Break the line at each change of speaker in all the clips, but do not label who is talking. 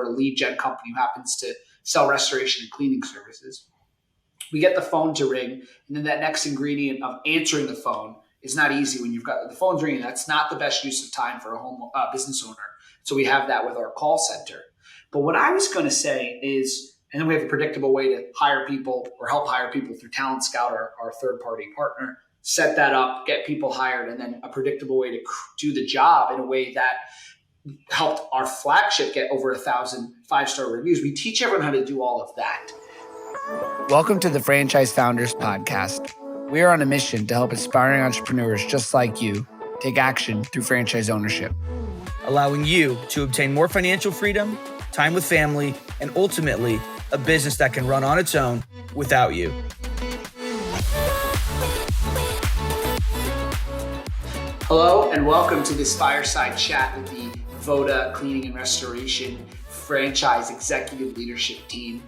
we're a lead gen company who happens to sell restoration and cleaning services. We get the phone to ring, and then that next ingredient of answering the phone is not easy when you've got the phone's ringing. That's not the best use of time for a business owner. So we have that with our call center. But what I was going to say is, and then we have a predictable way to hire people or help hire people through Talent Scout, our third-party partner, set that up, get people hired, and then a predictable way to do the job in a way that helped our flagship get over 1,000 5-star reviews. We teach everyone how to do all of that.
Welcome to the Franchise Founders Podcast. We are on a mission to help aspiring entrepreneurs just like you take action through franchise ownership,
allowing you to obtain more financial freedom, time with family, and ultimately a business that can run on its own without you.
Hello, and welcome to this fireside chat with the VODA Cleaning and Restoration Franchise Executive Leadership Team.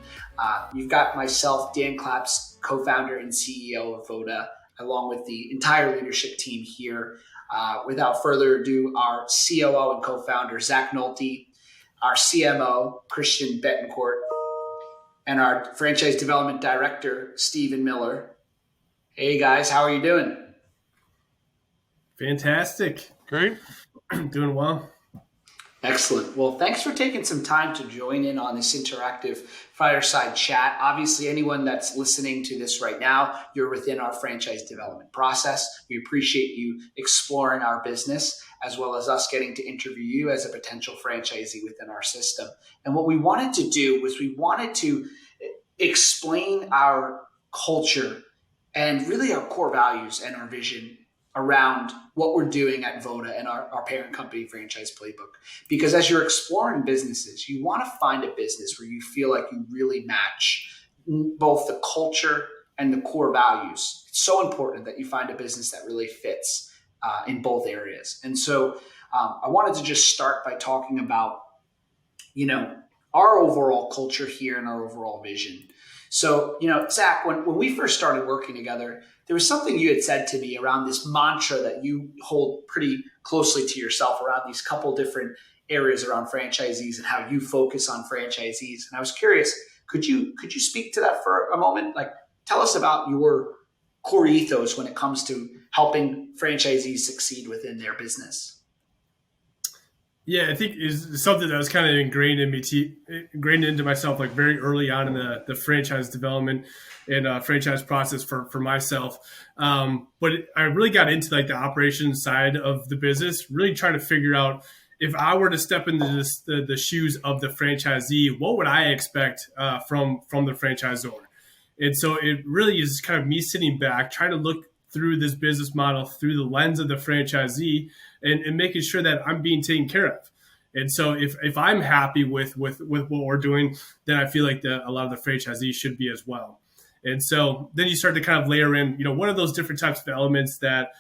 You've got myself, Dan Claps, co-founder and CEO of VODA, along with the entire leadership team here. Without further ado, our COO and co-founder, Zach Nolte, our CMO, Christian Betancourt, and our Franchise Development Director, Stephen Miller. Hey guys, how are you doing?
Fantastic. Great. Doing well.
Excellent. Well, thanks for taking some time to join in on this interactive fireside chat. Obviously, anyone that's listening to this right now, you're within our franchise development process. We appreciate you exploring our business, as well as us getting to interview you as a potential franchisee within our system. And what we wanted to do was we wanted to explain our culture and really our core values and our vision around what we're doing at VODA and our parent company, Franchise Playbook. Because as you're exploring businesses, you want to find a business where you feel like you really match both the culture and the core values. It's so important that you find a business that really fits in both areas. And so I wanted to just start by talking about, our overall culture here and our overall vision. So, Zach, when we first started working together, there was something you had said to me around this mantra that you hold pretty closely to yourself around these couple different areas around franchisees and how you focus on franchisees. And I was curious, could you speak to that for a moment? Like, tell us about your core ethos when it comes to helping franchisees succeed within their business.
Yeah, I think is something that was kind of ingrained into myself like very early on in the franchise development and franchise process for myself. But I really got into like the operations side of the business, really trying to figure out if I were to step into the shoes of the franchisee, what would I expect from the franchise owner? And so it really is kind of me sitting back, trying to look through this business model through the lens of the franchisee and making sure that I'm being taken care of. And so if I'm happy with what we're doing, then I feel like a lot of the franchisees should be as well. And so then you start to kind of layer in, what are those different types of elements that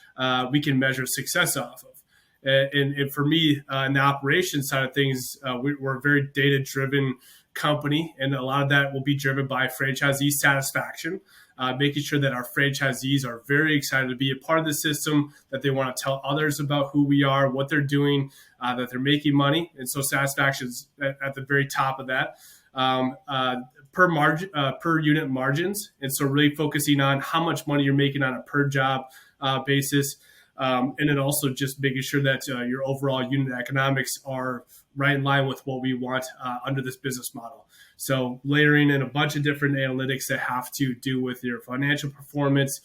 we can measure success off of? And for me, in the operations side of things, we're a very data-driven company, and a lot of that will be driven by franchisee satisfaction. Making sure that our franchisees are very excited to be a part of the system, that they want to tell others about who we are, what they're doing, that they're making money. And so satisfaction is at the very top of that. Per unit margins. And so really focusing on how much money you're making on a per job basis. And then also just making sure that your overall unit economics are right in line with what we want under this business model. So layering in a bunch of different analytics that have to do with your financial performance,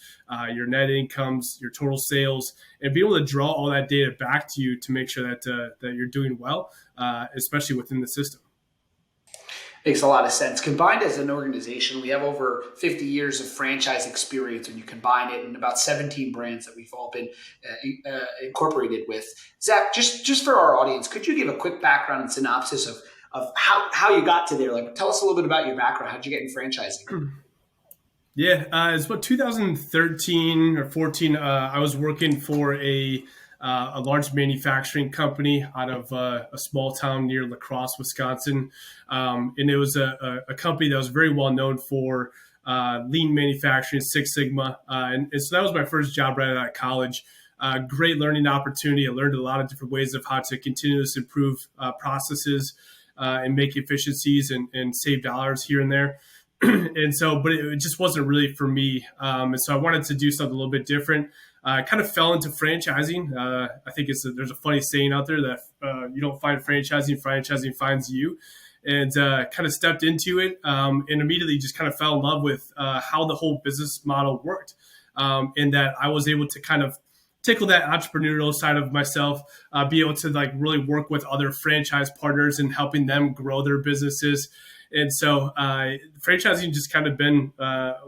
your net incomes, your total sales, and be able to draw all that data back to you to make sure that you're doing well, especially within the system.
Makes a lot of sense. Combined as an organization, we have over 50 years of franchise experience when you combine it, and about 17 brands that we've all been incorporated with. Zach, just for our audience, could you give a quick background and synopsis of how you got to there? Like, tell us a little bit about your background. How'd you get in franchising?
Yeah, it's about 2013 or 14. I was working for a large manufacturing company out of a small town near La Crosse, Wisconsin. And it was a company that was very well known for lean manufacturing, Six Sigma. And so that was my first job right out of college. Great learning opportunity. I learned a lot of different ways of how to continuously improve processes. and make efficiencies and save dollars here and there. And so, but it just wasn't really for me. And so I wanted to do something a little bit different. I kind of fell into franchising. I think there's a funny saying out there that you don't find franchising finds you. And kind of stepped into it and immediately just kind of fell in love with how the whole business model worked. And that I was able to kind of tickle that entrepreneurial side of myself, be able to like really work with other franchise partners and helping them grow their businesses. And so franchising just kind of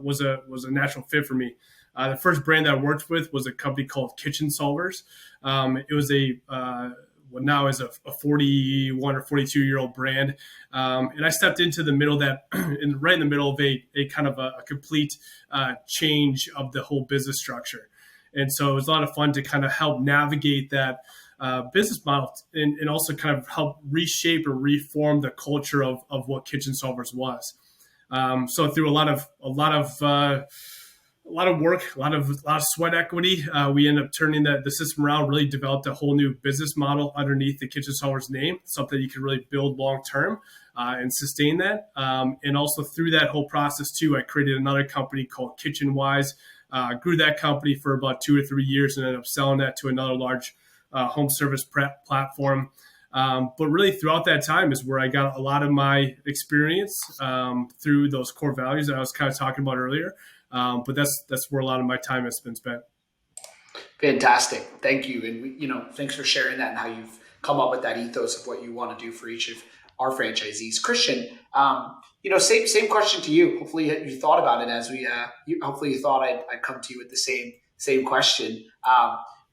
was a natural fit for me. The first brand that I worked with was a company called Kitchen Solvers. It was what now is a 41 or 42-year-old brand. And I stepped into the middle right in the middle of a kind of a complete change of the whole business structure. And so it was a lot of fun to kind of help navigate that business model and also kind of help reshape or reform the culture of what Kitchen Solvers was. So through a lot of work, a lot of sweat equity, we ended up turning the system around, really developed a whole new business model underneath the Kitchen Solvers name, something you can really build long-term and sustain that. And also through that whole process too, I created another company called Kitchen Wise, grew that company for about 2 or 3 years and ended up selling that to another large home service platform. But really throughout that time is where I got a lot of my experience through those core values that I was kind of talking about earlier. But that's where a lot of my time has been spent. Fantastic.
Thank you. And thanks for sharing that and how you've come up with that ethos of what you want to do for each of our franchisees. Christian, same question to you. Hopefully you thought about it as hopefully you thought I'd come to you with the same question.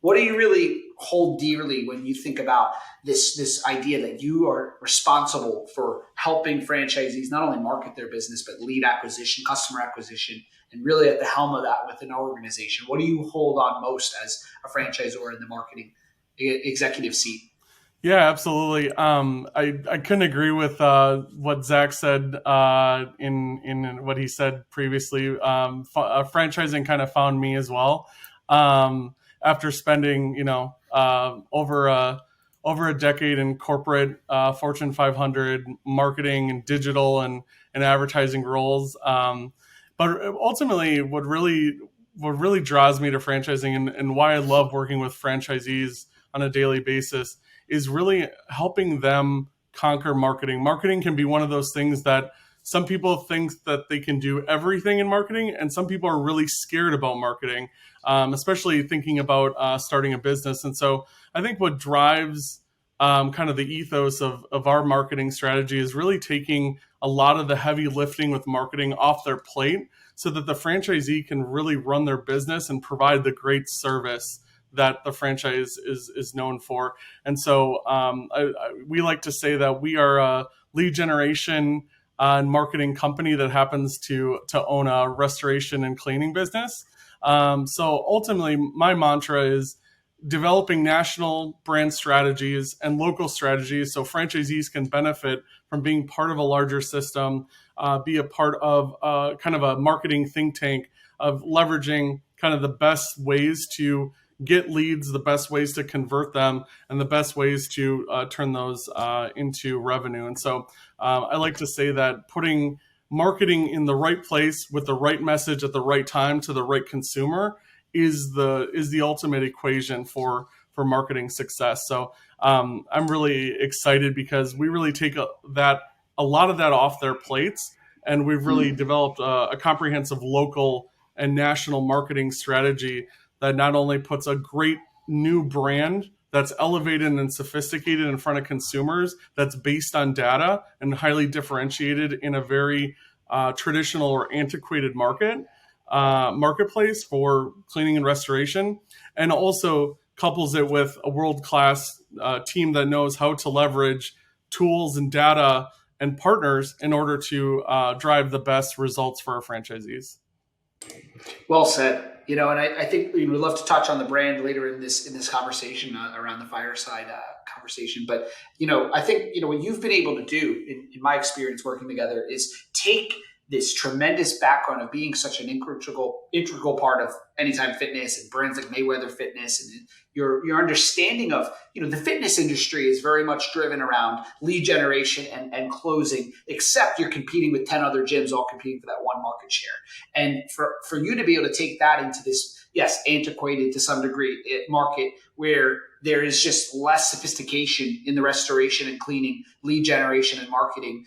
What do you really hold dearly when you think about this idea that you are responsible for helping franchisees not only market their business, but lead acquisition, customer acquisition, and really at the helm of that within our organization? What do you hold on most as a franchisor in the marketing executive seat?
Yeah, absolutely. I couldn't agree with what Zach said in what he said previously. Franchising kind of found me as well. After spending, over a decade in corporate Fortune 500 marketing and digital and advertising roles. But ultimately, what really draws me to franchising and why I love working with franchisees on a daily basis is really helping them conquer marketing. Marketing can be one of those things that some people think that they can do everything in marketing, and some people are really scared about marketing, especially thinking about starting a business. And so I think what drives kind of the ethos of our marketing strategy is really taking a lot of the heavy lifting with marketing off their plate so that the franchisee can really run their business and provide the great service that the franchise is known for. And so we like to say that we are a lead generation and marketing company that happens to own a restoration and cleaning business. So ultimately, my mantra is developing national brand strategies and local strategies so franchisees can benefit from being part of a larger system, be a part of kind of a marketing think tank of leveraging kind of the best ways to get leads, the best ways to convert them, and the best ways to turn those into revenue. And so I like to say that putting marketing in the right place with the right message at the right time to the right consumer is the ultimate equation for marketing success. So I'm really excited because we really take a lot of that off their plates, and we've really developed a comprehensive local and national marketing strategy that not only puts a great new brand that's elevated and sophisticated in front of consumers, that's based on data and highly differentiated in a very traditional or antiquated marketplace for cleaning and restoration, and also couples it with a world-class team that knows how to leverage tools and data and partners in order to drive the best results for our franchisees.
Well said. And I think we'd love to touch on the brand later in this conversation around the fireside conversation. But, I think, what you've been able to do in my experience working together is take this tremendous background of being such an integral part of Anytime Fitness and brands like Mayweather Fitness, and your understanding of, the fitness industry is very much driven around lead generation and closing, except you're competing with 10 other gyms all competing for that one market share. And for you to be able to take that into this, yes, antiquated to some degree market where there is just less sophistication in the restoration and cleaning, lead generation and marketing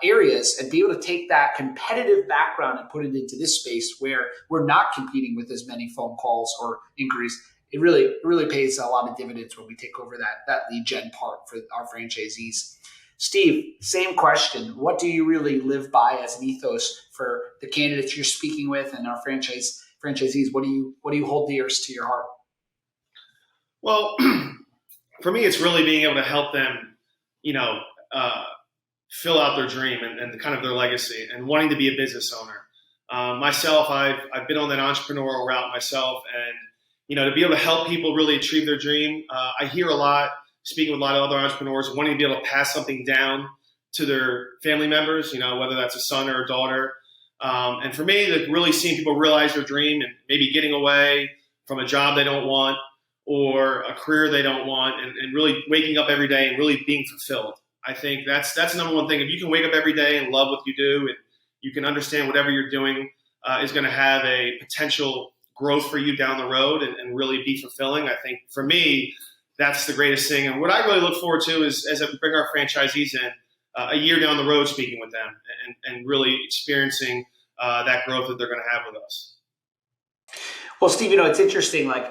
areas, and be able to take that competitive background and put it into this space where we're not competing with as many phone calls or inquiries, it really pays a lot of dividends when we take over that lead gen part for our franchisees. Steve, same question. What do you really live by as an ethos for the candidates you're speaking with and our franchisees? What do you hold dearest to your heart?
Well, for me, it's really being able to help them, fill out their dream and kind of their legacy and wanting to be a business owner. Myself, I've been on that entrepreneurial route myself, and to be able to help people really achieve their dream. I hear a lot, speaking with a lot of other entrepreneurs, wanting to be able to pass something down to their family members, whether that's a son or a daughter. And for me, like really seeing people realize their dream and maybe getting away from a job they don't want or a career they don't want, and really waking up every day and really being fulfilled. I think that's the number one thing. If you can wake up every day and love what you do, and you can understand whatever you're doing is going to have a potential growth for you down the road and really be fulfilling. I think for me, that's the greatest thing. And what I really look forward to is as we bring our franchisees in a year down the road, speaking with them and really experiencing that growth that they're going to have with us.
Well, Steve, it's interesting. Like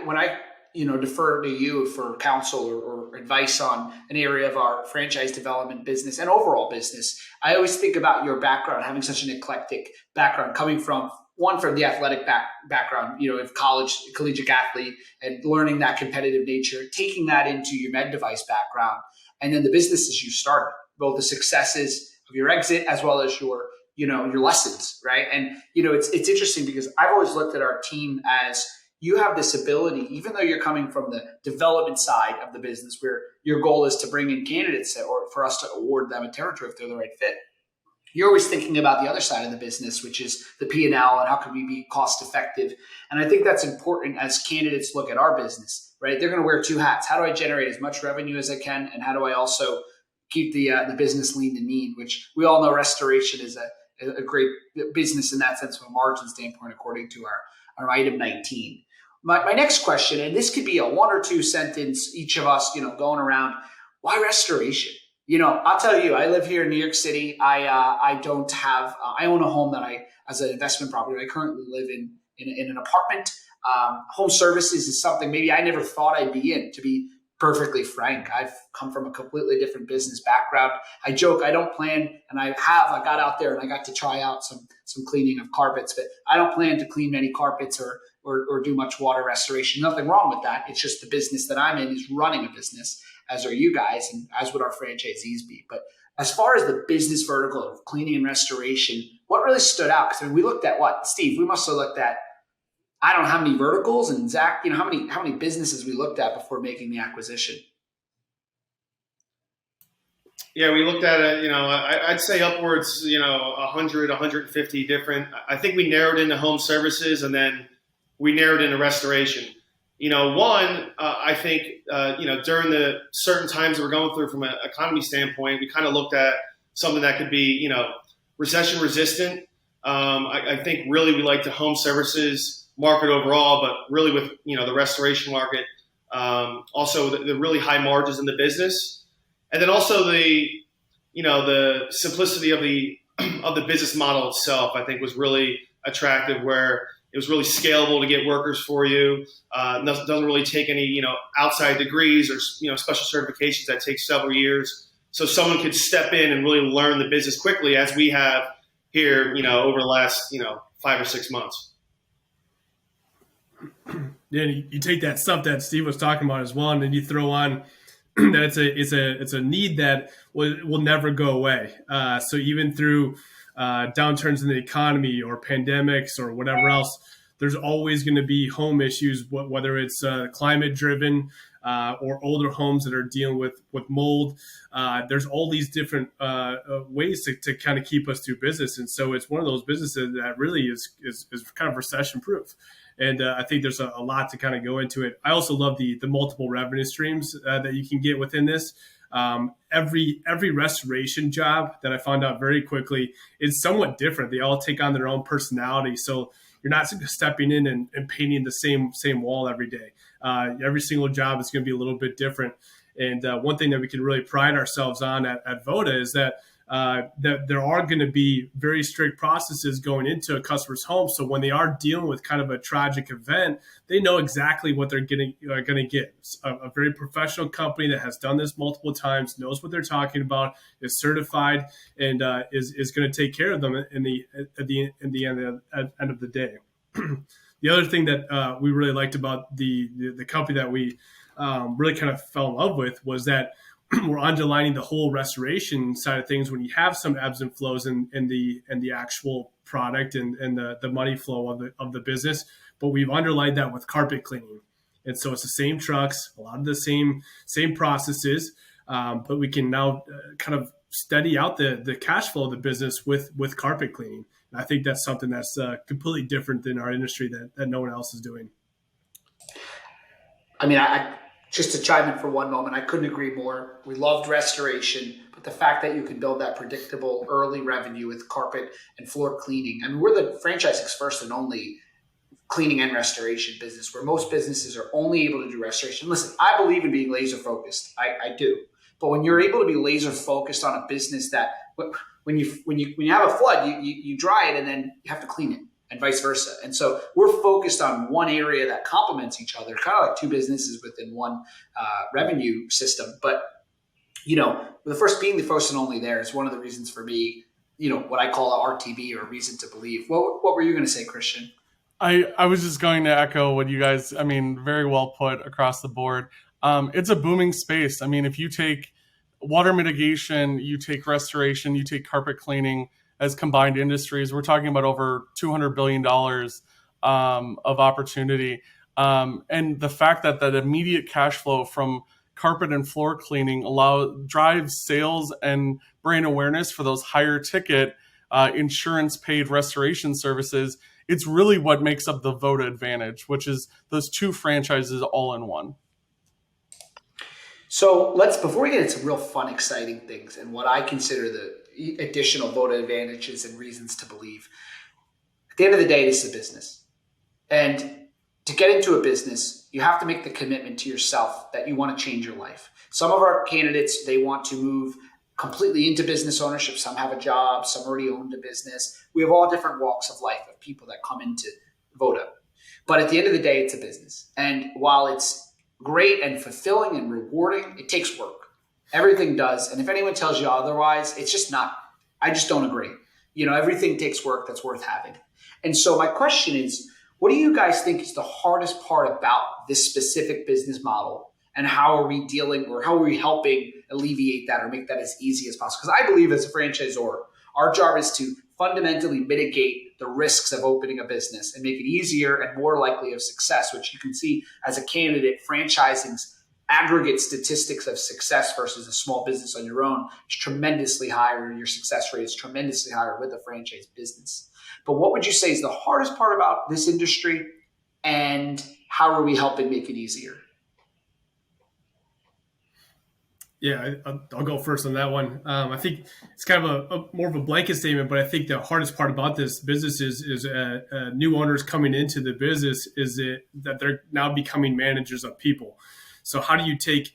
when I defer to you for counsel or advice on an area of our franchise development business and overall business, I always think about your background, having such an eclectic background, coming from the athletic background, of collegiate athlete, and learning that competitive nature, taking that into your med device background, and then the businesses you started, both the successes of your exit as well as your lessons, right? And, it's interesting because I've always looked at our team as you have this ability, even though you're coming from the development side of the business where your goal is to bring in candidates or for us to award them a territory if they're the right fit. You're always thinking about the other side of the business, which is the P&L and how can we be cost effective. And I think that's important as candidates look at our business, right? They're going to wear two hats. How do I generate as much revenue as I can? And how do I also keep the business lean and mean, which we all know restoration is a great business in that sense from a margin standpoint, according to our item 19. My next question, and this could be a 1 or 2 sentence, each of us, going around, why restoration? I'll tell you, I live here in New York City. I own a home that as an investment property, I currently live in an apartment. Home services is something maybe I never thought I'd be in, to be perfectly frank. I've come from a completely different business background. I joke, I don't plan, and I got out there and I got to try out some cleaning of carpets, but I don't plan to clean many carpets or do much water restoration. Nothing wrong with that. It's just the business that I'm in is running a business, as are you guys, and as would our franchisees be. But as far as the business vertical of cleaning and restoration, what really stood out? Because we looked at what, Steve? We must have looked at, I don't know how many verticals, and Zach, how many businesses we looked at before making the acquisition.
Yeah, we looked at it, I'd say upwards, 100, 150 different. I think we narrowed into home services, and then we narrowed into restoration. I think, during the certain times that we're going through from an economy standpoint, we kind of looked at something that could be, recession resistant. I think really we like the home services market overall, but really with, the restoration market, also the really high margins in the business. And then also the simplicity of the business model itself, I think was really attractive, where it was really scalable to get workers for you. Doesn't really take any, outside degrees or, special certifications that take several years. So someone could step in and really learn the business quickly, as we have here, over the last, 5 or 6 months.
Yeah, you take that stuff that Steve was talking about as well, and then you throw on that it's a need that will never go away. So even through downturns in the economy or pandemics or whatever else, there's always going to be home issues, whether it's climate driven, or older homes that are dealing with mold. There's all these different ways to kind of keep us through business. And so it's one of those businesses that really is kind of recession proof. And I think there's a lot to kind of go into it. I also love the multiple revenue streams that you can get within this. Every restoration job that I found out very quickly is somewhat different. They all take on their own personality. So you're not stepping in and painting the same wall every day. Every single job is going to be a little bit different. And one thing that we can really pride ourselves on at VODA is that there are going to be very strict processes going into a customer's home. So when they are dealing with kind of a tragic event, they know exactly what they're going to get. A very professional company that has done this multiple times, knows what they're talking about, is certified, and is going to take care of them at the end of the day. The other thing that we really liked about the company that we really kind of fell in love with was that we're underlining the whole restoration side of things when you have some ebbs and flows in the actual product and the money flow of the business. But we've underlined that with carpet cleaning. And so it's the same trucks, a lot of the same processes, but we can now kind of steady out the cash flow of the business with carpet cleaning. And I think that's something that's completely different than our industry that no one else is doing.
I mean, I just to chime in for one moment, I couldn't agree more. We loved restoration, but the fact that you can build that predictable early revenue with carpet and floor cleaning. I mean, we're the franchise's first and only cleaning and restoration business, where most businesses are only able to do restoration. Listen, I believe in being laser focused. I do. But when you're able to be laser focused on a business that when you have a flood, you dry it and then you have to clean it, and vice versa. And so we're focused on one area that complements each other, kind of like two businesses within one revenue system. But, the first being the first and only there is one of the reasons for me, what I call a RTB, or a reason to believe. What were you going to say, Christian?
I was just going to echo what you guys, very well put across the board. It's a booming space. I mean, if you take water mitigation, you take restoration, you take carpet cleaning as combined industries, we're talking about over $200 billion of opportunity. And the fact that immediate cash flow from carpet and floor cleaning drives sales and brand awareness for those higher ticket insurance paid restoration services, it's really what makes up the VODA advantage, which is those two franchises all in one.
So before we get into real fun, exciting things and what I consider the additional VODA advantages and reasons to believe, at the end of the day, this is a business. And to get into a business, you have to make the commitment to yourself that you want to change your life. Some of our candidates, they want to move completely into business ownership. Some have a job, some already owned a business. We have all different walks of life of people that come into VODA. But at the end of the day, it's a business. And while it's great and fulfilling and rewarding, it takes work. Everything does. And if anyone tells you otherwise, it's just not. I just don't agree. Everything takes work that's worth having. And so my question is, what do you guys think is the hardest part about this specific business model? And how are we dealing, or how are we helping alleviate that or make that as easy as possible? Because I believe as a franchisor, our job is to fundamentally mitigate the risks of opening a business and make it easier and more likely of success, which you can see as a candidate, franchising's aggregate statistics of success versus a small business on your own is tremendously higher, and your success rate is tremendously higher with a franchise business. But what would you say is the hardest part about this industry, and how are we helping make it easier?
Yeah, I'll go first on that one. I think it's kind of a more of a blanket statement, but I think the hardest part about this business is new owners coming into the business that they're now becoming managers of people. So how do you take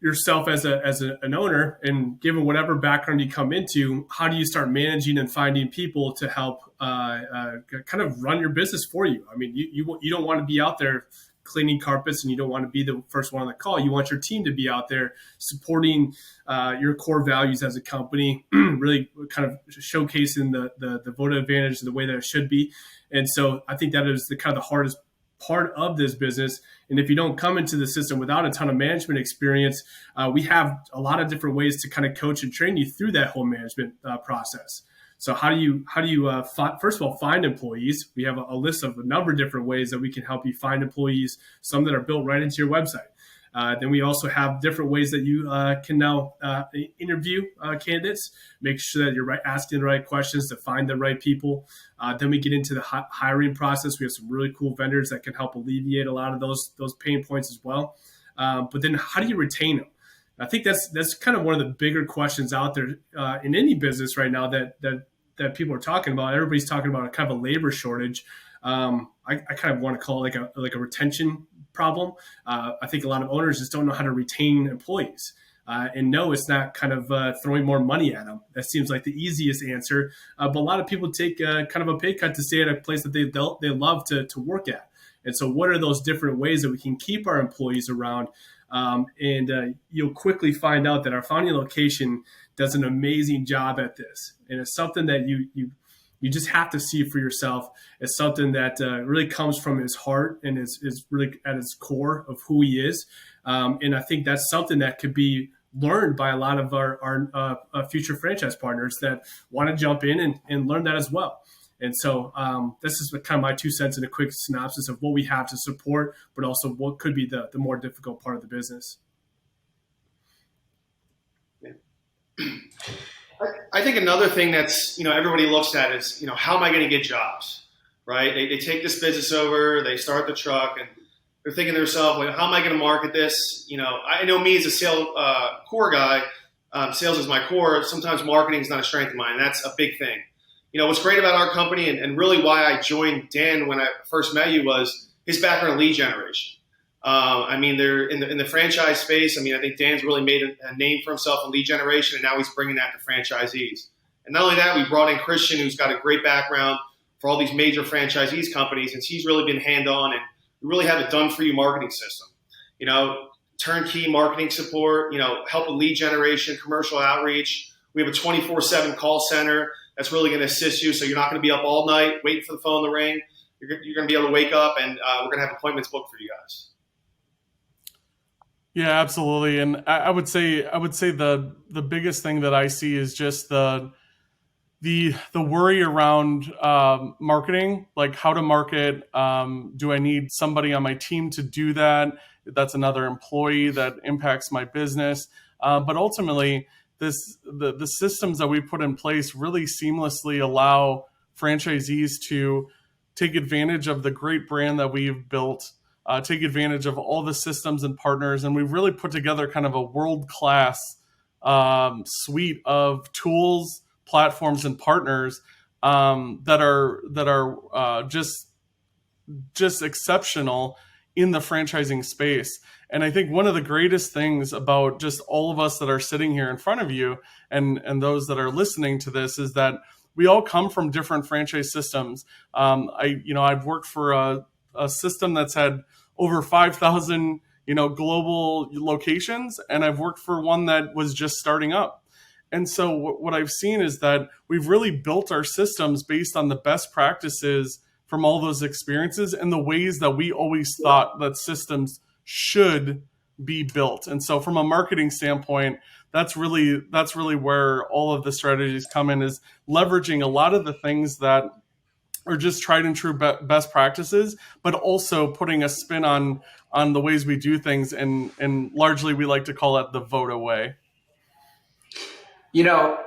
yourself as an owner, and given whatever background you come into, how do you start managing and finding people to help kind of run your business for you? I mean, you don't want to be out there cleaning carpets, and you don't want to be the first one on the call. You want your team to be out there supporting your core values as a company, really kind of showcasing the VODA advantage the way that it should be. And so I think that is the kind of the hardest part of this business. And if you don't come into the system without a ton of management experience, we have a lot of different ways to kind of coach and train you through that whole management process. So how do you first of all, find employees? We have a list of a number of different ways that we can help you find employees, some that are built right into your website. Then we also have different ways that you can now interview candidates, make sure that you're asking the right questions to find the right people. Then we get into the hiring process. We have some really cool vendors that can help alleviate a lot of those pain points as well. But then how do you retain them? I think that's kind of one of the bigger questions out there in any business right now that people are talking about. Everybody's talking about a kind of a labor shortage. I kind of want to call it like a retention problem. I think a lot of owners just don't know how to retain employees. And no, it's not kind of throwing more money at them. That seems like the easiest answer. But a lot of people take kind of a pay cut to stay at a place that they love to work at. And so what are those different ways that we can keep our employees around? And you'll quickly find out that our founding location does an amazing job at this. And it's something that you just have to see for yourself. It's something that really comes from his heart and is really at its core of who he is. And I think that's something that could be learned by a lot of our future franchise partners that want to jump in and learn that as well. And so this is kind of my 2 cents in a quick synopsis of what we have to support, but also what could be the more difficult part of the business.
Yeah. I think another thing that's, everybody looks at is, how am I going to get jobs, right? They take this business over, they start the truck, and they're thinking to themselves, like, how am I going to market this? I know me as a sales core guy, sales is my core. Sometimes marketing is not a strength of mine. That's a big thing. What's great about our company and really why I joined Dan when I first met you was his background in lead generation. They're in the franchise space. I think Dan's really made a name for himself in lead generation, and now he's bringing that to franchisees. And not only that, we brought in Christian, who's got a great background for all these major franchisees companies, and he's really been hand-on, and we really have a done-for-you marketing system. Turnkey marketing support, help with lead generation, commercial outreach. We have a 24/7 call center that's really going to assist you, so you're not going to be up all night waiting for the phone to ring. You're going to be able to wake up, and we're going to have appointments booked for you guys.
Yeah, absolutely. And I would say the biggest thing that I see is just the worry around marketing, like how to market. Do I need somebody on my team to do that? That's another employee that impacts my business. But ultimately, the systems that we put in place really seamlessly allow franchisees to take advantage of the great brand that we've built, take advantage of all the systems and partners. And we've really put together kind of a world-class suite of tools, platforms, and partners that are just exceptional in the franchising space. And I think one of the greatest things about just all of us that are sitting here in front of you and those that are listening to this is that we all come from different franchise systems. I've worked for a system that's had over 5,000, global locations, and I've worked for one that was just starting up. And so what I've seen is that we've really built our systems based on the best practices from all those experiences and the ways that we always thought that systems should be built. And so from a marketing standpoint, that's really where all of the strategies come in, is leveraging a lot of the things that are just tried and true best practices, but also putting a spin on the ways we do things. And largely we like to call it the VODA way.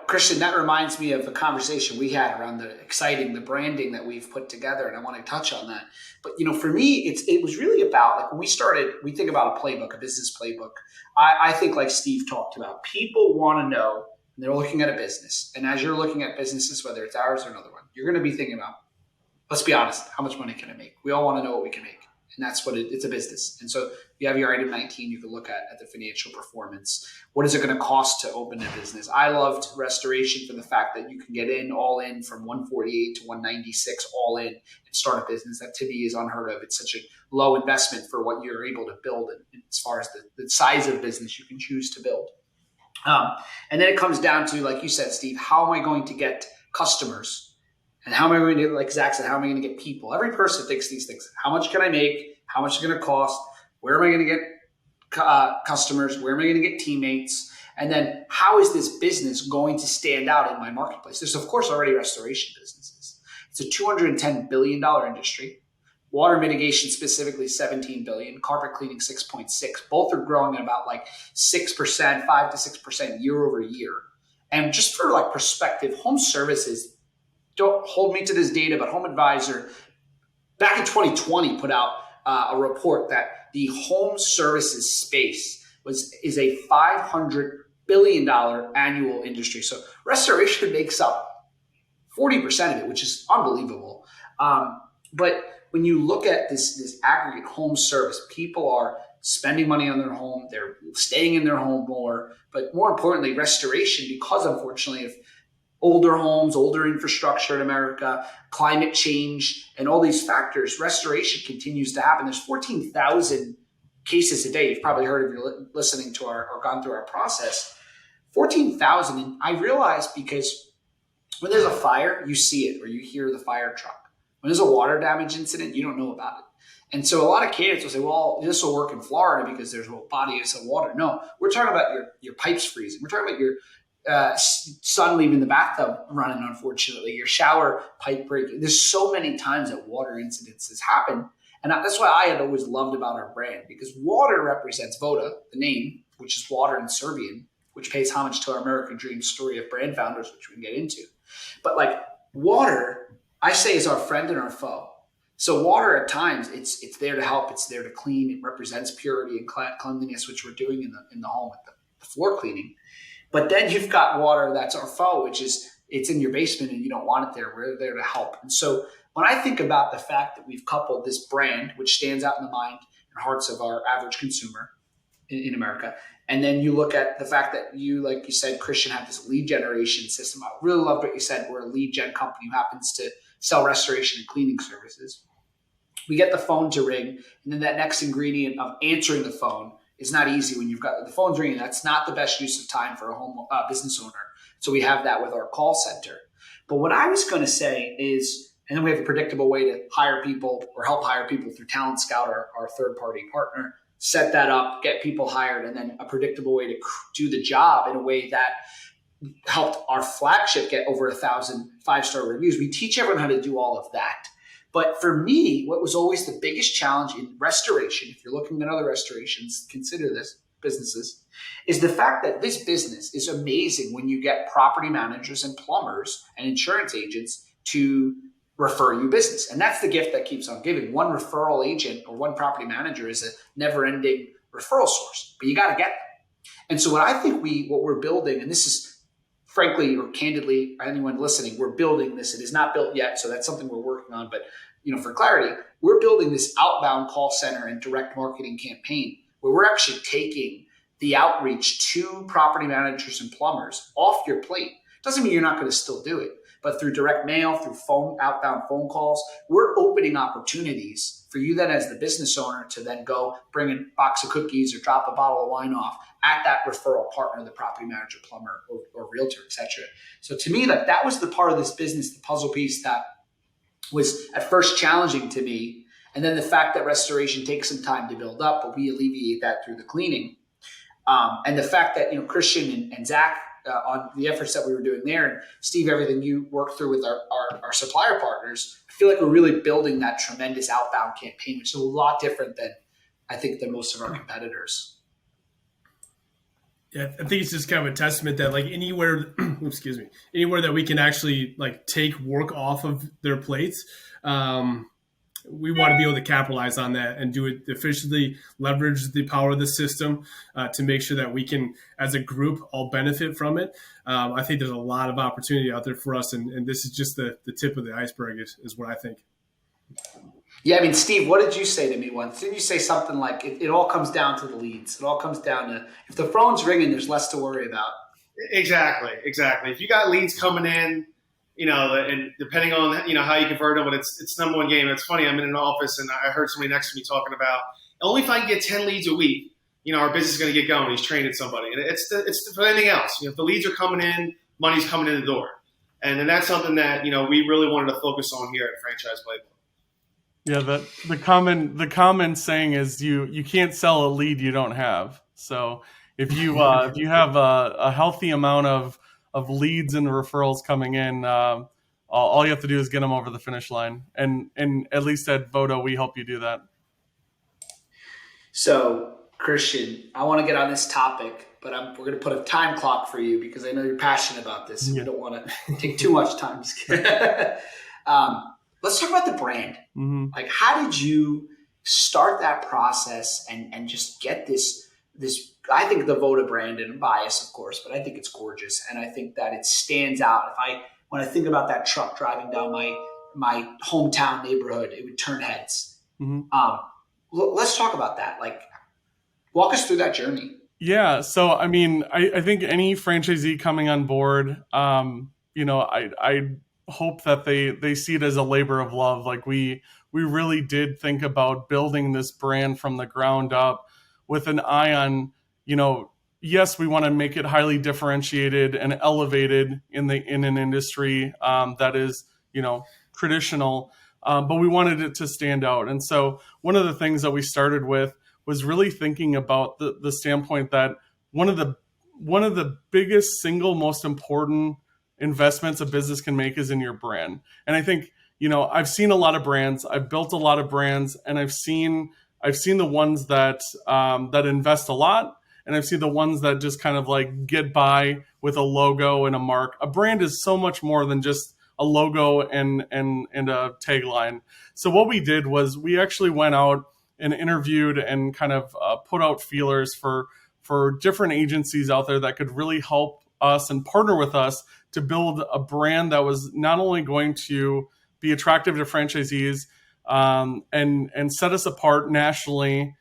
Christian, that reminds me of a conversation we had around the branding that we've put together, and I want to touch on that. But, for me, it was really about, like, when we started, we think about a playbook, a business playbook. I think, like Steve talked about, people want to know, and they're looking at a business. And as you're looking at businesses, whether it's ours or another one, you're going to be thinking about, let's be honest, how much money can I make? We all want to know what we can make. And that's what it's a business. And so you have your item 19, you can look at the financial performance. What is it going to cost to open a business? I loved restoration for the fact that you can get in all in from 148 to 196 all in and start a business. That to me is unheard of. It's such a low investment for what you're able to build, and as far as the size of business you can choose to build. And then it comes down to, like you said, Steve, how am I going to get customers? And how am I going to, like Zach said, how am I going to get people? Every person thinks these things. How much can I make? How much is it going to cost? Where am I going to get customers? Where am I going to get teammates? And then how is this business going to stand out in my marketplace? There's, of course, already restoration businesses. It's a $210 billion industry. Water mitigation specifically 17 billion, carpet cleaning 6.6. Both are growing at about like 6%, 5 to 6% year over year. And just for like perspective, home services, don't hold me to this data, but Home Advisor back in 2020 put out a report that the home services space is a $500 billion annual industry. So restoration makes up 40% of it, which is unbelievable. But when you look at this aggregate home service, people are spending money on their home, they're staying in their home more, but more importantly, restoration, because unfortunately of older homes, older infrastructure in America, climate change, and all these factors, restoration continues to happen. There's 14,000 cases a day. You've probably heard if you're listening to or gone through our process. 14,000. And I realized because when there's a fire, you see it or you hear the fire truck. When there's a water damage incident, you don't know about it. And so a lot of candidates will say, well, this will work in Florida because there's bodies of water. No, we're talking about your pipes freezing. We're talking about your son leaving the bathtub running, unfortunately, your shower pipe breaking. There's so many times that water incidences happen. And that's why I had always loved about our brand, because water represents VODA, the name, which is water in Serbian, which pays homage to our American dream story of brand founders, which we can get into. But like water, I say, is our friend and our foe. So water at times, it's there to help. It's there to clean. It represents purity and cleanliness, which we're doing in the home with the floor cleaning. But then you've got water that's our foe, which is it's in your basement and you don't want it there. We're there to help. And so when I think about the fact that we've coupled this brand, which stands out in the mind and hearts of our average consumer in America, and then you look at the fact that you, like you said, Christian, have this lead generation system. I really love what you said. We're a lead gen company who happens to sell restoration and cleaning services. We get the phone to ring, and then that next ingredient of answering the phone is not easy when you've got the phone's ringing. That's not the best use of time for a home business owner. So we have that with our call center. But what I was going to say is, and then we have a predictable way to hire people or help hire people through Talent Scout, our third-party partner, set that up, get people hired, and then a predictable way to do the job in a way that helped our flagship get over 1,000 5-star reviews. We teach everyone how to do all of that. But for me, what was always the biggest challenge in restoration, if you're looking at other restorations, consider this, businesses, is the fact that this business is amazing when you get property managers and plumbers and insurance agents to refer you business. And that's the gift that keeps on giving. One referral agent or one property manager is a never-ending referral source, but you got to get them. And so what I think what we're building, and this is frankly or candidly, anyone listening, we're building this. It is not built yet, so that's something we're working on. But for clarity, we're building this outbound call center and direct marketing campaign where we're actually taking the outreach to property managers and plumbers off your plate. Doesn't mean you're not going to still do it, but through direct mail, through outbound phone calls, we're opening opportunities for you then as the business owner to then go bring a box of cookies or drop a bottle of wine off at that referral partner, the property manager, plumber, or realtor, et cetera. So to me, that was the part of this business, the puzzle piece that was at first challenging to me. And then the fact that restoration takes some time to build up, but we alleviate that through the cleaning. And the fact that, Christian and Zach, on the efforts that we were doing there, and Steve, everything you worked through with our supplier partners, I feel like we're really building that tremendous outbound campaign, which is a lot different than most of our competitors.
Yeah, I think it's just kind of a testament that anywhere, anywhere that we can actually take work off of their plates, we want to be able to capitalize on that and do it efficiently, leverage the power of the system to make sure that we can, as a group, all benefit from it. I think there's a lot of opportunity out there for us, and this is just the tip of the iceberg is what I think.
Yeah, I mean, Steve, what did you say to me once? Didn't you say something like, it all comes down to the leads. It all comes down to, if the phone's ringing, there's less to worry about.
Exactly. If you got leads coming in, and depending on, how you convert them, but it's the number one game. It's funny, I'm in an office and I heard somebody next to me talking about, only if I can get 10 leads a week, our business is going to get going. He's training somebody. And it's for anything else. If the leads are coming in, money's coming in the door. And then that's something that, we really wanted to focus on here at Franchise Playbook.
Yeah, the common saying is you can't sell a lead you don't have. So if you have a healthy amount of leads and referrals coming in, all you have to do is get them over the finish line. And at least at VODA, we help you do that.
So, Christian, I want to get on this topic, but we're going to put a time clock for you because I know you're passionate about this. And we don't want to take too much time. Let's talk about the brand.
Mm-hmm.
Like, how did you start that process and just get this? I think the VODA brand, and bias, of course, but I think it's gorgeous, and I think that it stands out. When I think about that truck driving down my hometown neighborhood, it would turn heads.
Mm-hmm.
Let's talk about that. Like, walk us through that journey.
Yeah. So, I mean, I think any franchisee coming on board, I hope that they see it as a labor of love. Like we really did think about building this brand from the ground up with an eye on, yes, we want to make it highly differentiated and elevated in an industry that is, traditional, but we wanted it to stand out. And so one of the things that we started with was really thinking about the standpoint that one of the biggest single most important investments a business can make is in your brand. And I think, I've seen a lot of brands, I've built a lot of brands, and I've seen the ones that invest a lot, and I've seen the ones that just kind of like get by with a logo and a mark. A brand is so much more than just a logo and a tagline. So what we did was we actually went out and interviewed and kind of put out feelers for different agencies out there that could really help us and partner with us to build a brand that was not only going to be attractive to franchisees and set us apart nationally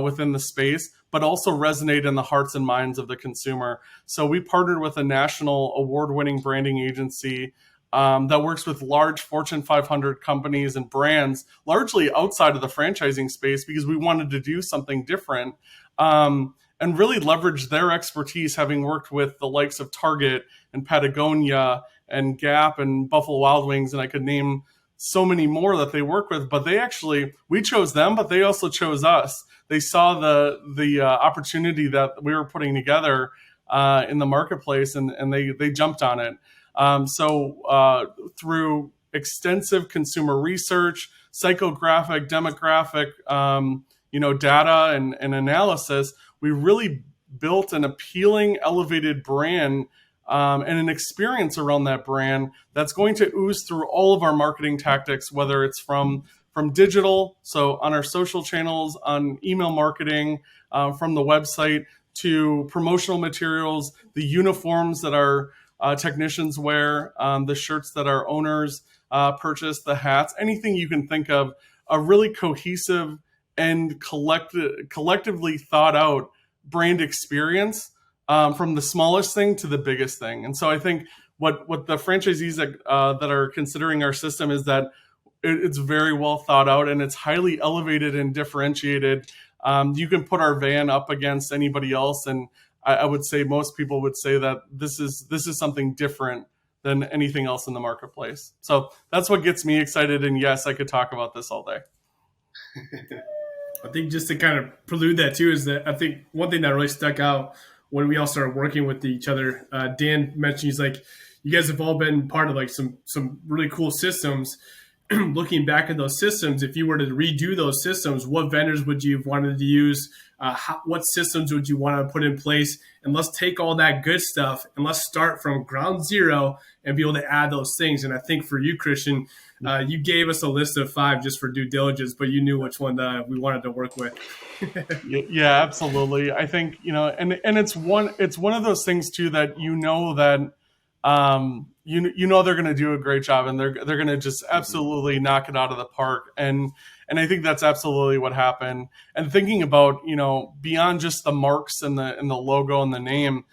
within the space, but also resonate in the hearts and minds of the consumer. So we partnered with a national award-winning branding agency that works with large Fortune 500 companies and brands, largely outside of the franchising space, because we wanted to do something different and really leverage their expertise, having worked with the likes of Target and Patagonia and Gap and Buffalo Wild Wings, and I could name so many more that they work with. But we chose them, but they also chose us. They saw the opportunity that we were putting together in the marketplace, and they jumped on it. So through extensive consumer research, psychographic, demographic, data and analysis, we really built an appealing, elevated brand and an experience around that brand that's going to ooze through all of our marketing tactics, whether it's from digital, so on our social channels, on email marketing, from the website, to promotional materials, the uniforms that our technicians wear, the shirts that our owners purchase, the hats, anything you can think of, a really cohesive and collectively thought out brand experience from the smallest thing to the biggest thing. And so I think what the franchisees that are considering our system is that it's very well thought out and it's highly elevated and differentiated. You can put our van up against anybody else, and I would say most people would say that this is something different than anything else in the marketplace. So that's what gets me excited. And yes, I could talk about this all day.
I think just to kind of prelude that too is that I think one thing that really stuck out when we all started working with each other, Dan mentioned, he's like, you guys have all been part of like some really cool systems. Looking back at those systems, if you were to redo those systems, what vendors would you have wanted to use? What systems would you want to put in place? And let's take all that good stuff and let's start from ground zero and be able to add those things. And I think for you, Christian, you gave us a list of 5 just for due diligence, but you knew which one we wanted to work with.
Yeah, absolutely. I think, and it's one of those things too that that they're going to do a great job and they're going to just absolutely knock it out of the park. And I think that's absolutely what happened. And thinking about, beyond just the marks and the logo and the name,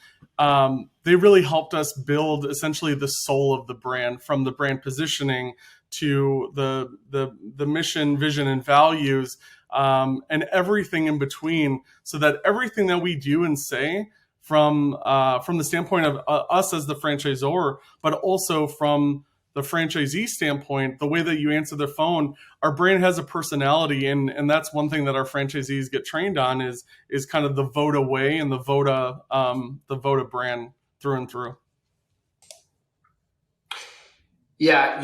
they really helped us build essentially the soul of the brand, from the brand positioning to the mission, vision, and values, and everything in between, so that everything that we do and say from the standpoint of us as the franchisor, but also from the franchisee standpoint, the way that you answer the phone, our brand has a personality, and that's one thing that our franchisees get trained on is kind of the VODA way and the VODA brand through and through.
Yeah,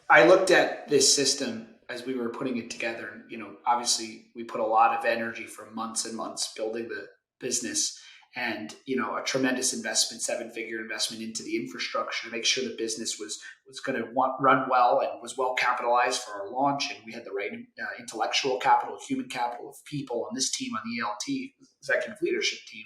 I looked at this system as we were putting it together. And, obviously we put a lot of energy for months and months building the business and, a tremendous investment, 7-figure investment into the infrastructure to make sure the business was going to run well and was well capitalized for our launch. And we had the right intellectual capital, human capital of people on this team, on the ELT, executive leadership team.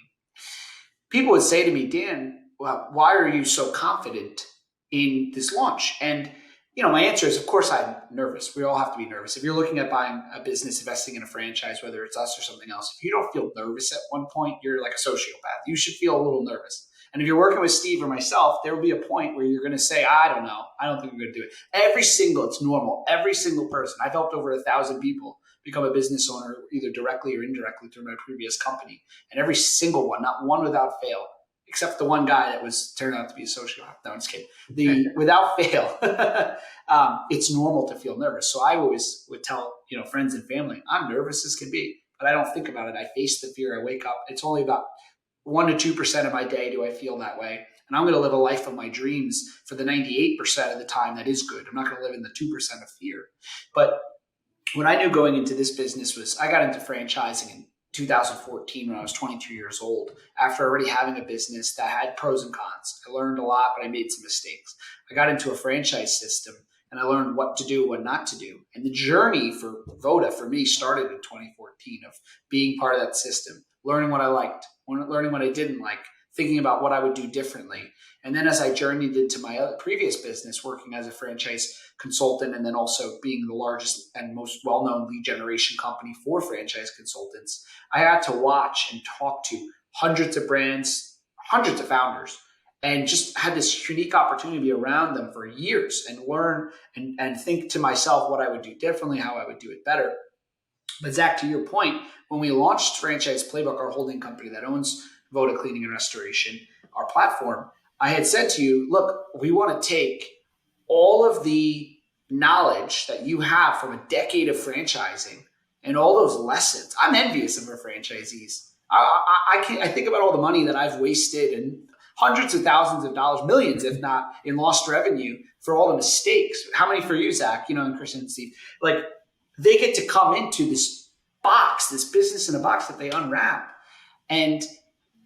People would say to me, Dan, well, why are you so confident in this launch? And, my answer is, of course, I'm nervous. We all have to be nervous. If you're looking at buying a business, investing in a franchise, whether it's us or something else, if you don't feel nervous at one point, you're like a sociopath. You should feel a little nervous. And if you're working with Steve or myself, there will be a point where you're going to say, I don't know. I don't think we're going to do it. It's normal. Every single person. I've helped over 1,000 people become a business owner, either directly or indirectly through my previous company. And every single one, not one without fail, except the one guy that turned out to be a sociopath. No, I'm just kidding. Without fail, it's normal to feel nervous. So I always would tell, friends and family, I'm nervous as can be, but I don't think about it. I face the fear. I wake up. It's only about 1% to 2% of my day do I feel that way. And I'm going to live a life of my dreams for the 98% of the time that is good. I'm not going to live in the 2% of fear. But what I knew going into this business was I got into franchising in 2014 when I was 22 years old, after already having a business that had pros and cons. I learned a lot, but I made some mistakes. I got into a franchise system and I learned what to do, what not to do. And the journey for VODA for me started in 2014 of being part of that system, learning what I liked, learning what I didn't like, thinking about what I would do differently. And then as I journeyed into my other previous business, working as a franchise consultant, and then also being the largest and most well-known lead generation company for franchise consultants, I had to watch and talk to hundreds of brands, hundreds of founders, and just had this unique opportunity to be around them for years and learn and think to myself what I would do differently, how I would do it better. But Zach, to your point, when we launched Franchise Playbook, our holding company that owns VODA Cleaning and Restoration, our platform, I had said to you, look, we want to take all of the knowledge that you have from a decade of franchising and all those lessons. I'm envious of our franchisees. I think about all the money that I've wasted and hundreds of thousands of dollars, millions, if not, in lost revenue for all the mistakes. How many for you, Zach, and Christian and Steve? Like, they get to come into this box, this business in a box that they unwrap. And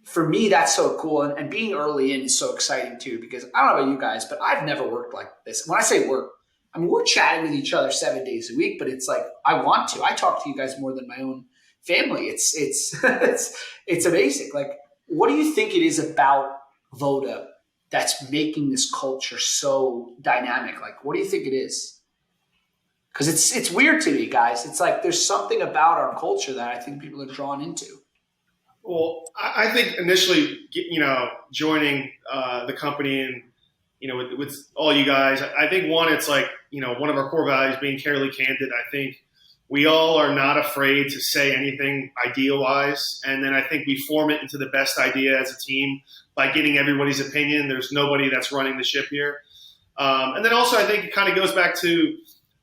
for me, that's so cool. And being early in is so exciting too, because I don't know about you guys, but I've never worked like this. When I say work, I mean, we're chatting with each other 7 days a week, but it's like, I want to. I talk to you guys more than my own family. It's amazing. Like, what do you think it is about VODA that's making this culture so dynamic? Like, what do you think it is? Because it's weird to me, guys. It's like there's something about our culture that I think people are drawn into.
Well, I think initially, joining the company and, with all you guys, I think one, it's like, one of our core values being fairly candid. I think we all are not afraid to say anything idea-wise. And then I think we form it into the best idea as a team by getting everybody's opinion. There's nobody that's running the ship here. And then also I think it kind of goes back to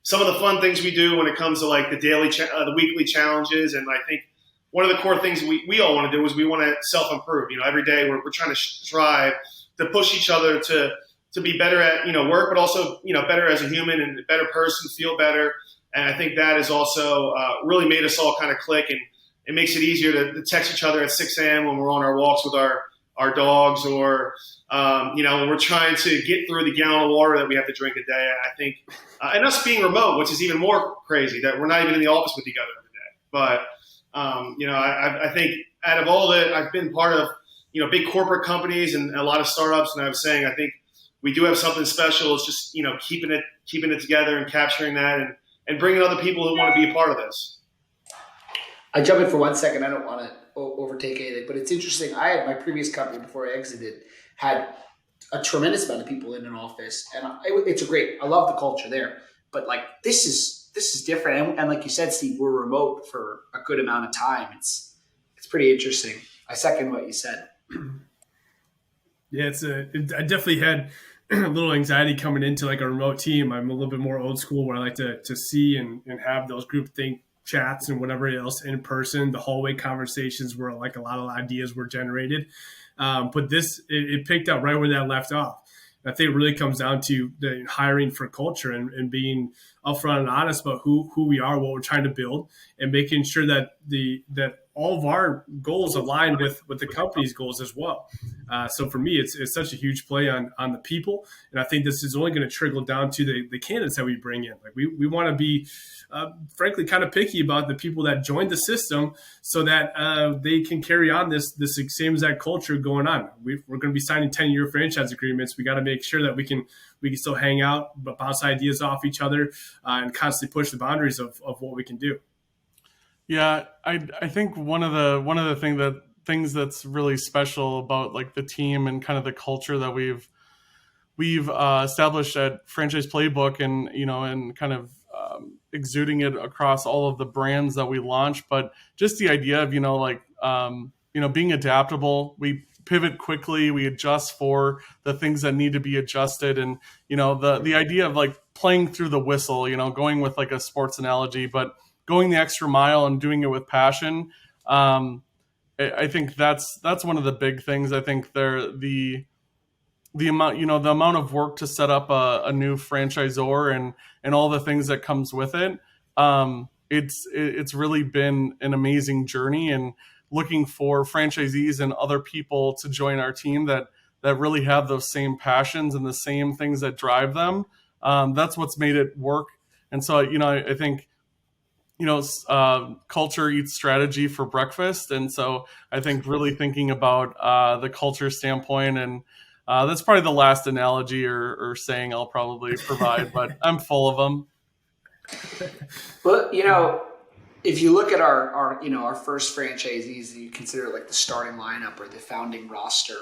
some of the fun things we do when it comes to like the weekly challenges. And I think one of the core things we all want to do is we want to self-improve. Every day we're trying to strive to push each other to be better at, work, but also, better as a human and a better person, feel better. And I think that has also really made us all kind of click, and it makes it easier to text each other at 6 a.m. when we're on our walks with our dogs, or, when we're trying to get through the gallon of water that we have to drink a day. I think, and us being remote, which is even more crazy, that we're not even in the office with each other every day. But, I think out of all that, I've been part of, big corporate companies and a lot of startups. And I was saying, I think we do have something special. It's just, keeping it together and capturing that and bringing other people who want to be a part of this.
I jump in for 1 second. I don't want to overtake anything, but it's interesting. I had my previous company before I exited had a tremendous amount of people in an office, and I love the culture there. But like this is different, and like you said, Steve, we're remote for a good amount of time. It's pretty interesting. I second what you said.
Yeah, I definitely had a little anxiety coming into like a remote team. I'm a little bit more old school where I like to see and have those group think chats and whatever else in person, the hallway conversations where like a lot of ideas were generated. But it picked up right where that left off. And I think it really comes down to the hiring for culture and being upfront and honest about who we are, what we're trying to build, and making sure that all of our goals align with the company's goals as well. So for me, it's such a huge play on the people. And I think this is only going to trickle down to the candidates that we bring in. Like we want to be, frankly, kind of picky about the people that join the system so that they can carry on this same exact culture going on. We're going to be signing 10-year franchise agreements. We got to make sure that we can still hang out, but bounce ideas off each other and constantly push the boundaries of what we can do.
Yeah, I think one of the things that's really special about like the team and kind of the culture that we've established at Franchise Playbook, and and kind of exuding it across all of the brands that we launch, but just the idea of being adaptable. We pivot quickly, we adjust for the things that need to be adjusted, and the idea of like playing through the whistle, going with like a sports analogy, but going the extra mile and doing it with passion. I think that's one of the big things. I think the amount of work to set up a new franchisor and all the things that comes with it. It's really been an amazing journey, and looking for franchisees and other people to join our team that really have those same passions and the same things that drive them. That's what's made it work. And so, I think, culture eats strategy for breakfast. And so I think really thinking about the culture standpoint, and that's probably the last analogy or saying I'll probably provide, but I'm full of them.
Well, if you look at our first franchisees, you consider it like the starting lineup or the founding roster.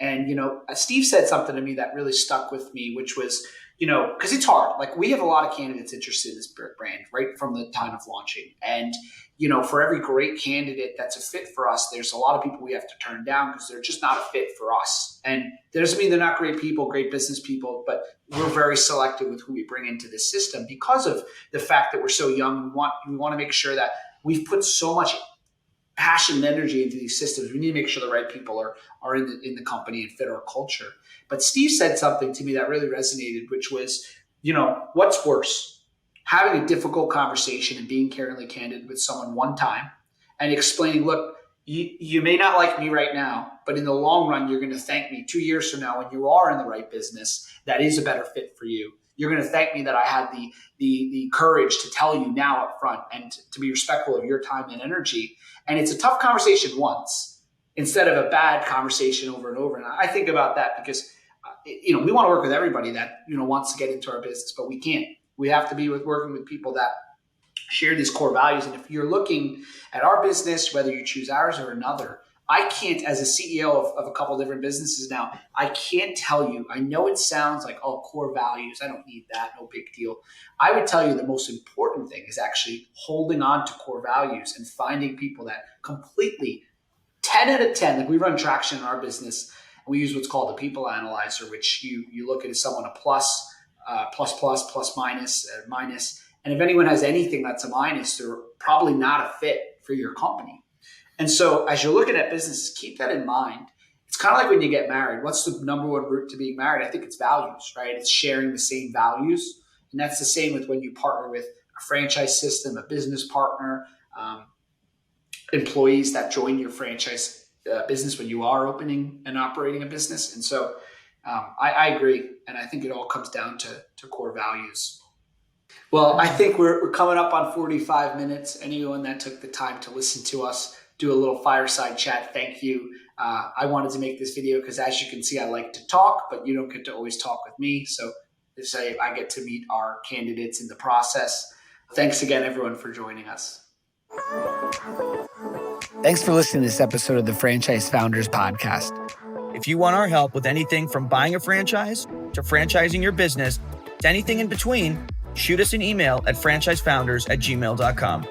And, Steve said something to me that really stuck with me, which was, because it's hard. Like, we have a lot of candidates interested in this brand right from the time of launching. And, for every great candidate that's a fit for us, there's a lot of people we have to turn down because they're just not a fit for us. And that doesn't mean they're not great people, great business people, but we're very selective with who we bring into this system because of the fact that we're so young. We want to make sure that we've put so much passion and energy into these systems. We need to make sure the right people are in the company and fit our culture. But Steve said something to me that really resonated, which was, what's worse? Having a difficult conversation and being candid with someone one time and explaining, look, you may not like me right now, but in the long run, you're going to thank me 2 years from now when you are in the right business that is a better fit for you. You're going to thank me that I had the courage to tell you now up front and to be respectful of your time and energy. And it's a tough conversation once instead of a bad conversation over and over. And I think about that because, we want to work with everybody that, wants to get into our business, but we can't. We have to be working with people that share these core values. And if you're looking at our business, whether you choose ours or another, I can't, as a CEO of a couple different businesses now, I can't tell you, I know it sounds like, core values, I don't need that, no big deal. I would tell you the most important thing is actually holding on to core values and finding people that completely, 10 out of 10, like we run traction in our business, and we use what's called a people analyzer, which you look at as someone a plus, minus. And if anyone has anything that's a minus, they're probably not a fit for your company. And so as you're looking at businesses, keep that in mind. It's kind of like when you get married. What's the number one route to being married? I think it's values, right? It's sharing the same values. And that's the same with when you partner with a franchise system, a business partner, employees that join your franchise business when you are opening and operating a business. And so I agree. And I think it all comes down to core values. Well, I think we're coming up on 45 minutes. Anyone that took the time to listen to us do a little fireside chat, thank you. I wanted to make this video because, as you can see, I like to talk, but you don't get to always talk with me. So I get to meet our candidates in the process. Thanks again, everyone, for joining us.
Thanks for listening to this episode of the Franchise Founders Podcast.
If you want our help with anything from buying a franchise to franchising your business to anything in between, shoot us an email at franchisefounders@gmail.com.